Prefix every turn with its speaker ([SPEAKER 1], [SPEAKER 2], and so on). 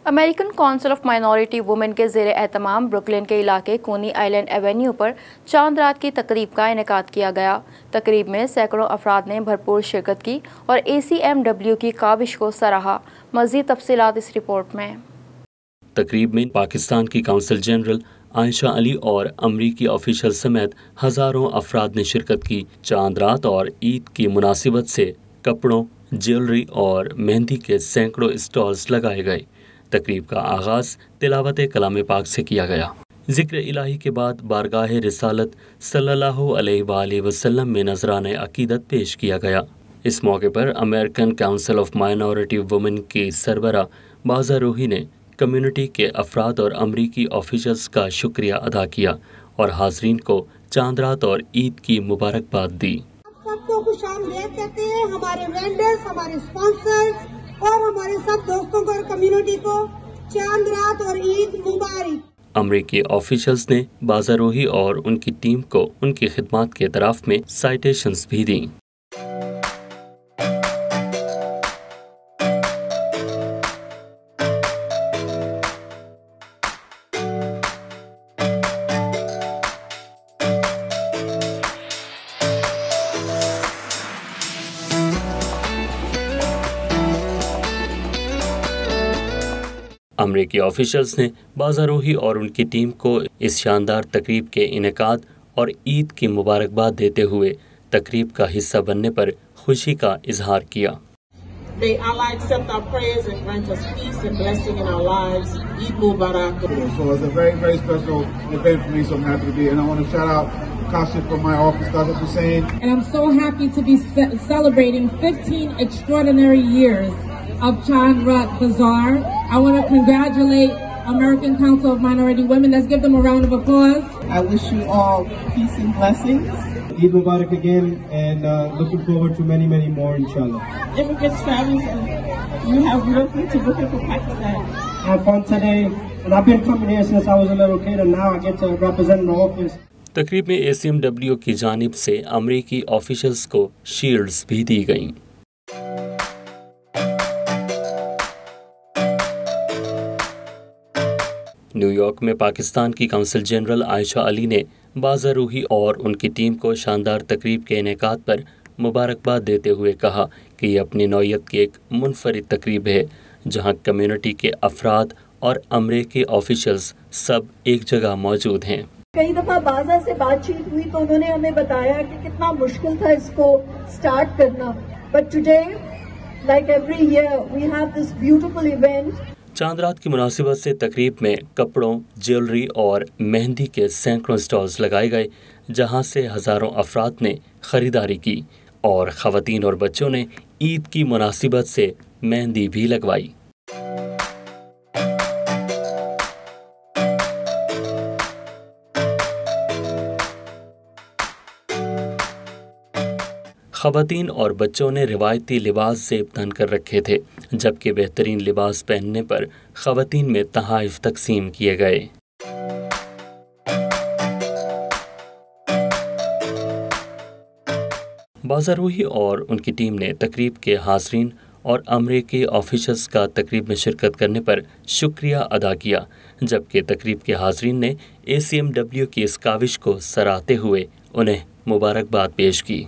[SPEAKER 1] American council of minority women کے زیر اہتمام بروکلن کے علاقے کونی آئلینڈ ایونیو پر چاند رات کی تقریب کا انعقاد کیا گیا۔ تقریب میں سینکڑوں افراد نے بھرپور شرکت کی اور ACMW کی کاوش کو سراہا۔ مزید تفصیلات اس رپورٹ میں۔
[SPEAKER 2] تقریب میں پاکستان کی کونسل جنرل عائشہ علی اور امریکی آفیشل سمیت ہزاروں افراد نے شرکت کی۔ چاند رات اور عید کی مناسبت سے کپڑوں، جیولری اور مہندی کے سینکڑوں اسٹالز لگائے گئے۔ تقریب کا آغاز تلاوت کلام پاک سے کیا گیا۔ ذکر الہی کے بعد بارگاہ رسالت صلی اللہ علیہ وآلہ وسلم میں نذرانہ عقیدت پیش کیا گیا۔ اس موقع پر American council of minority women کی سربراہ بازا روحی نے کمیونٹی کے افراد اور امریکی آفیشلز کا شکریہ ادا کیا اور حاضرین کو چاند رات اور عید کی مبارکباد دی۔
[SPEAKER 3] سب کو خوش آمدید کہتے ہیں، ہمارے وینڈرز، ہمارے اسپانسرز اور ہمارے سب دوستوں کو اور کمیونٹی کو چاند رات اور عید مبارک۔
[SPEAKER 2] امریکی آفیشلز نے بازا روحی اور ان کی ٹیم کو ان کی خدمات کے اعتراف میں سائٹیشنز بھی دیں۔ امریکی آفیشلز نے بازا روحی اور ان کی ٹیم کو اس شاندار تقریب کے انعقاد اور عید کی مبارکباد دیتے ہوئے تقریب کا حصہ بننے پر خوشی کا اظہار کیا۔
[SPEAKER 4] May Allah accept our prayers and grant us peace and blessing in our lives. Eid Mubarak.
[SPEAKER 5] So it's a very, very special event for me, so I'm happy to be here. And I want to shout out Kashif from my office, Kashif Hussain.
[SPEAKER 6] And I'm so happy to be celebrating 15 extraordinary years of Chand Rat Bazaar. I want to congratulate American Council of Minority Women. Let's give them a round of applause.
[SPEAKER 4] I wish you all peace and blessings.
[SPEAKER 7] Eid Mubarak again, and looking forward to many, many more, inshallah.
[SPEAKER 4] Immigrants, families, and you have real things to look at for Pakistan.
[SPEAKER 7] Have fun today, and I've been coming here since I was a little kid, and now I get to represent the office.
[SPEAKER 2] تقریب میں ACMW کی جانب سے امریکی officials کو shields بھی دی گئیں۔ New York میں پاکستان کی کونسل جنرل عائشہ علی نے بازا روحی اور ان کی ٹیم کو شاندار تقریب کے انعقاد پر مبارکباد دیتے ہوئے کہا کہ یہ اپنی نوعیت کی ایک منفرد تقریب ہے جہاں کمیونٹی کے افراد اور امریکی آفیشلز سب ایک جگہ موجود ہیں۔
[SPEAKER 3] کئی دفعہ بازا سے بات چیت ہوئی تو انہوں نے ہمیں بتایا کہ کتنا مشکل تھا اس کو سٹارٹ کرنا، but today like every year we have this beautiful event.
[SPEAKER 2] Chand Raat کی مناسبت سے تقریب میں کپڑوں، جیولری اور مہندی کے سینکڑوں اسٹالز لگائے گئے جہاں سے ہزاروں افراد نے خریداری کی اور خواتین اور بچوں نے عید کی مناسبت سے مہندی بھی لگوائی۔ خواتین اور بچوں نے روایتی لباس زیب تن کر رکھے تھے جبکہ بہترین لباس پہننے پر خواتین میں تحائف تقسیم کیے گئے۔ بازا روحی اور ان کی ٹیم نے تقریب کے حاضرین اور امریکی آفیشلز کا تقریب میں شرکت کرنے پر شکریہ ادا کیا جبکہ تقریب کے حاضرین نے ACMW کی اس کاوش کو سراہتے ہوئے انہیں مبارکباد پیش کی۔